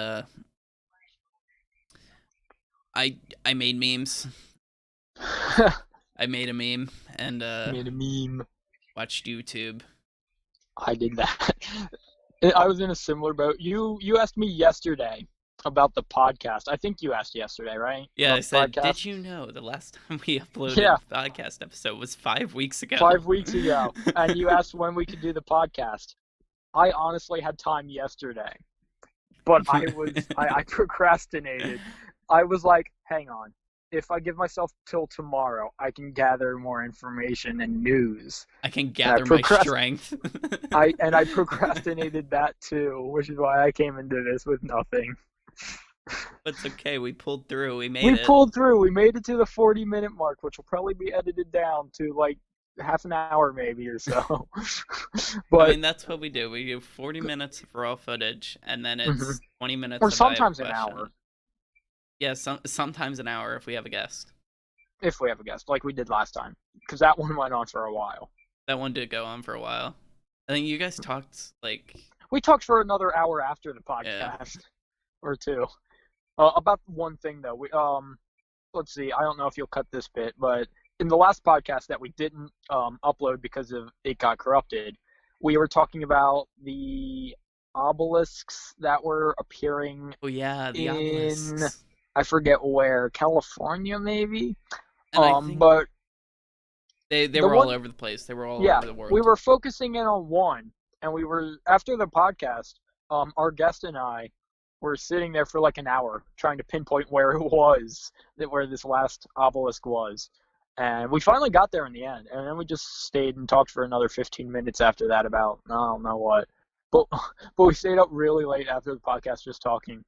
I made memes. I made a meme and Made a meme. watched YouTube. I did that. I was in a similar boat. You asked me yesterday about the podcast. I think you asked yesterday, right? Yeah, About I the said, podcast? did you know the last time we uploaded Yeah. a podcast episode was 5 weeks ago? 5 weeks ago, and you asked when we could do the podcast. I honestly had time yesterday, but I procrastinated. I was like, hang on. If I give myself till tomorrow, I can gather more information and news. I can gather my strength. I procrastinated that too, which is why I came into this with nothing. But it's okay. We pulled through. We made We it. pulled through. We made it to the 40-minute mark, which will probably be edited down to like half an hour maybe or so. But I mean, that's what we do. We do 40 minutes of raw footage, and then it's Mhm. 20 minutes. Or of I have a sometimes an question. hour Yeah, sometimes an hour if we have a guest. if we have a guest, like we did last time, because that one went on for a while. That one did go on for a while. I think you guys talked like We talked for another hour after the podcast, or two. About one thing though, let's see. I don't know if you'll cut this bit, but in the last podcast that we didn't upload because of it got corrupted, we were talking about the obelisks that were appearing oh yeah, the in obelisks. I forget where, California maybe. And I think But they the were all one- over the place. They were all yeah, over the world. we were focusing in on one, and we were after the podcast. Our guest and I were sitting there for like an hour trying to pinpoint where it was, where this last obelisk was, and we finally got there in the end. And then we just stayed and talked for another 15 minutes after that about I don't know what, but we stayed up really late after the podcast just talking.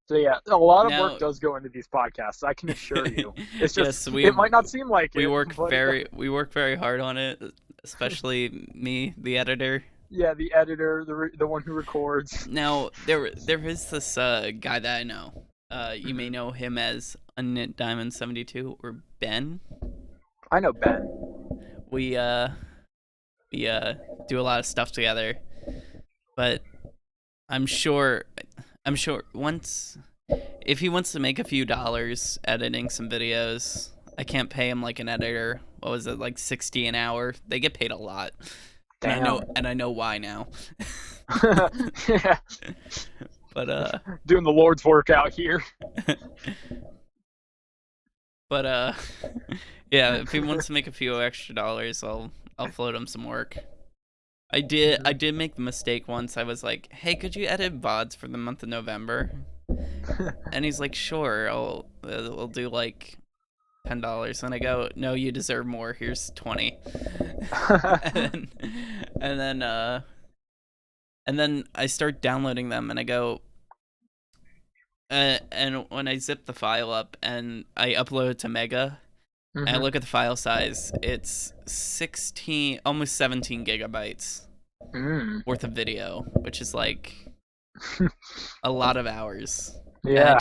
So yeah, a lot of Now- work does go into these podcasts. I can assure you. It's just Yes, we- it might not seem like we it. work but we work very hard on it, especially me, the editor. Yeah, the editor, the one who records. Now there is this guy that I know. You may know him as Unknit Diamond 72 or Ben. I know Ben. We do a lot of stuff together, but I'm sure once if he wants to make a few dollars editing some videos, I can't pay him like an editor. What was it, like 60 an hour? They get paid a lot. Damn. And I know why now. Yeah, But doing the Lord's work out here. yeah, if he wants to make a few extra dollars, I'll float him some work. I did make the mistake once. I was like, "Hey, could you edit VODs for the month of November?" And he's like, "Sure, we'll do like $10." And I go, "No, you deserve more. Here's 20." and, and then and then I start downloading them, and I go, and when I zip the file up and I upload it to Mega, and I Mhm. look at the file size, it's 16, almost 17 gigabytes Mm. worth of video, which is like a lot of hours. And Yeah.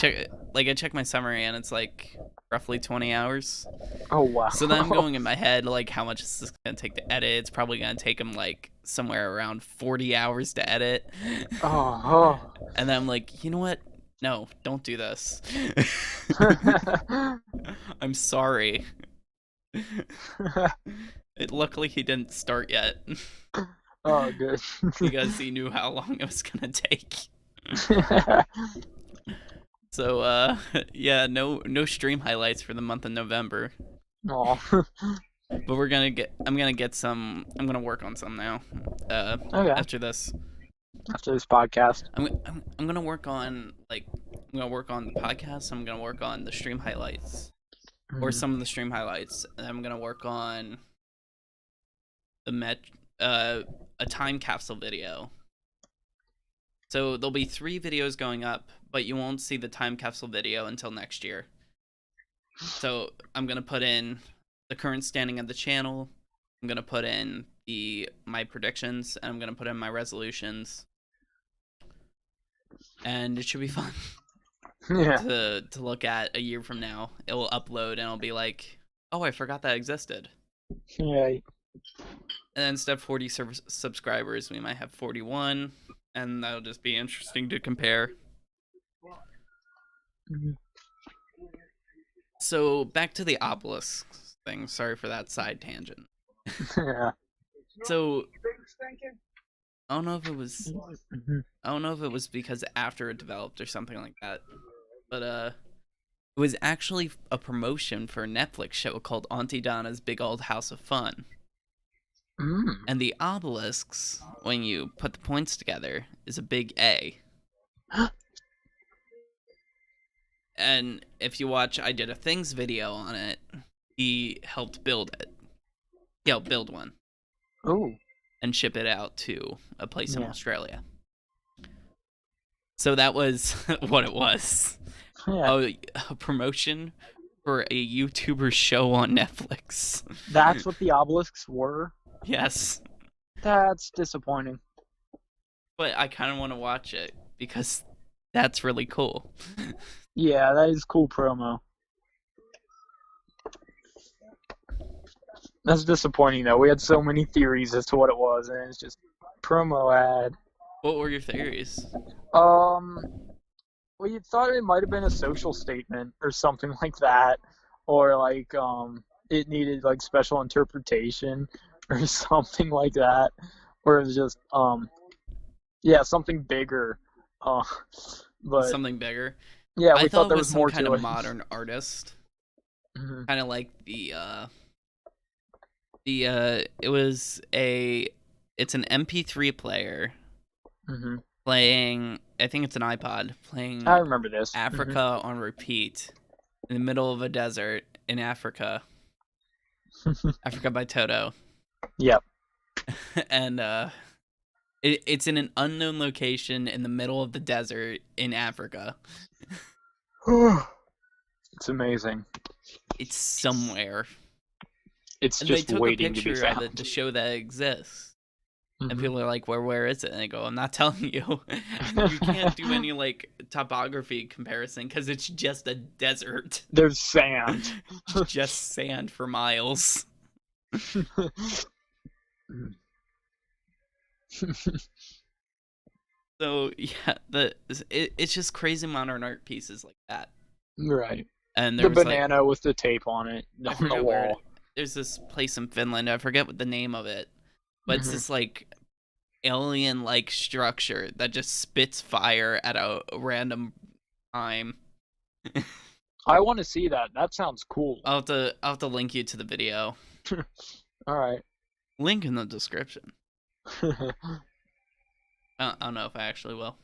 I check my summary, and it's like roughly 20 hours. Oh wow. So then I'm going in my head, like, how much is this gonna take to edit? It's probably gonna take him like somewhere around 40 hours to edit. Oh. And then I'm like, you know what? No, don't do this. Oh. I'm sorry. Luckily, he didn't start yet Oh, good. because he knew how long it was gonna take. So, yeah, no stream highlights for the month of November. Aw. But I'm gonna work on some now. Okay. After this, After this podcast. I'm gonna work on I'm gonna work on the podcast. I'm gonna work on the stream highlights, or Mhm. some of the stream highlights, and I'm gonna work on a time capsule video. So there'll be 3 videos going up, but you won't see the time capsule video until next year. So I'm gonna put in the current standing of the channel. I'm gonna put in my predictions, and I'm gonna put in my resolutions, and it should be fun Yeah. to look at a year from now. It will upload, and it'll be like, oh, I forgot that existed. Yeah. And then instead of 40 subscribers, we might have 41, and that'll just be interesting to compare. Mhm. So back to the obelisk thing. Sorry for that side tangent. Yeah. So I don't know if it was Mhm. I don't know if it was because after it developed or something like that, but it was actually a promotion for a Netflix show called Auntie Donna's Big Old House of Fun. Mm. And the obelisks, when you put the points together, is a big A. And if you watch I Did a Things video on it, he helped build it. He helped build one Ooh. and ship it out to a place in Yeah. Australia. So that was what it was. Yeah. A promotion for a YouTuber show on Netflix. That's what the obelisks were? Yes. That's disappointing. But I kind of want to watch it because that's really cool. Yeah, that is cool promo. That's disappointing though. We had so many theories as to what it was, and it's just promo ad. What were your theories? Well, you thought it might have been a social statement or something like that, or like it needed like special interpretation or something like that, or it was just yeah, something bigger. Uh, but Something bigger. yeah, we I thought it there was was some more kind to of it. modern artist. Mhm. Kind of like it was it's an MP3 player Mhm. playing, I think it's an iPod, playing I remember this. Mhm. Africa on repeat in the middle of a desert in Africa. Africa by Toto. Yep. And it's in an unknown location in the middle of the desert in Africa. It's amazing. It's somewhere. It's And they just took a waiting to be picture of found. it to show that it exists. And Mhm. people are like, where is it? And I go, I'm not telling you. And you can't do any like topography comparison because it's just a desert. There's sand. Just sand for miles. So yeah, it's just crazy modern art pieces like that. Right. And The there was banana with the tape on it I on the forget where wall. there's this place in Finland. I forget what the name of it, but it's Mhm. this like alien-like structure that just spits fire at a random time. I want to see that. That sounds cool. I'll have to link you to the video. All right. Link in the description. I don't know if I actually will.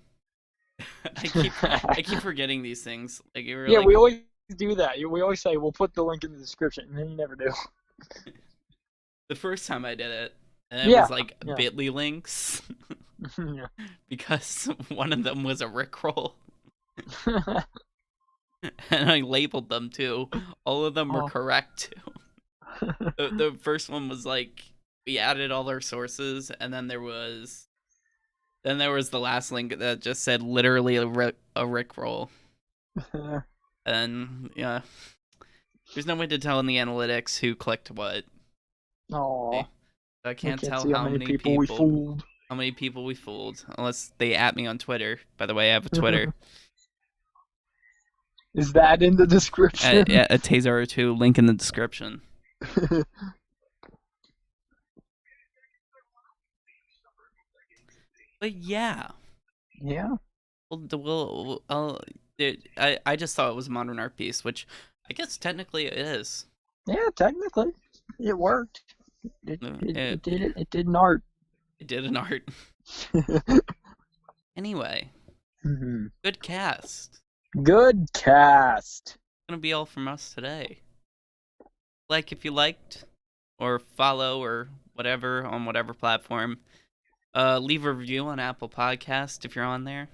I keep forgetting these things. Like you were Yeah, like we always do that. We always say we'll put the link in the description, and then you never do. the first time I did it, and it Yeah, was like yeah. Bitly links Yeah. because one of them was a Rickroll, and I labeled them too. All of them were Oh. correct too. The first one was like we added all our sources, and then there was the last link that just said literally a Rickroll, and yeah, there's no way to tell in the analytics who clicked what. Aw, I we can't tell see how many people we fooled. how many people we fooled, unless they at me on Twitter. By the way, I have a Twitter. Is that in the description? Yeah, a Taser or two, link in the description. But yeah, Yeah. I just thought it was a modern art piece, which I guess technically it is. Yeah, technically, it worked. It did it. It did an art. It did an art. Anyway, good cast. Good cast. Gonna be all from us today. Like if you liked, or follow, or whatever on whatever platform. Leave a review on Apple Podcast if you're on there.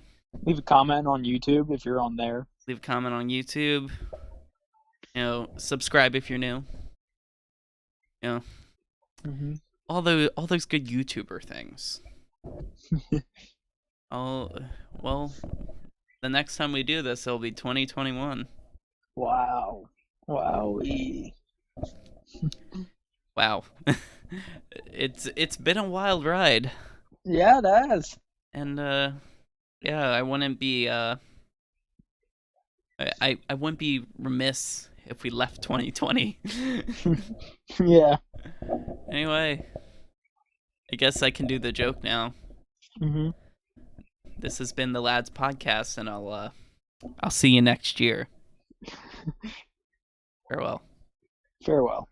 Leave a comment on YouTube if you're on there. Leave a comment on YouTube. Subscribe if you're new. All those good YouTuber things. Well, the next time we do this, it'll be 2021. Wow. Wowie. Wow. It's been a wild ride. Yeah, it has. And yeah, I wouldn't be I wouldn't be remiss if we left 2020. Yeah. Anyway, I guess I can do the joke now. This has been the Lads Podcast, and I'll see you next year. Farewell. Farewell.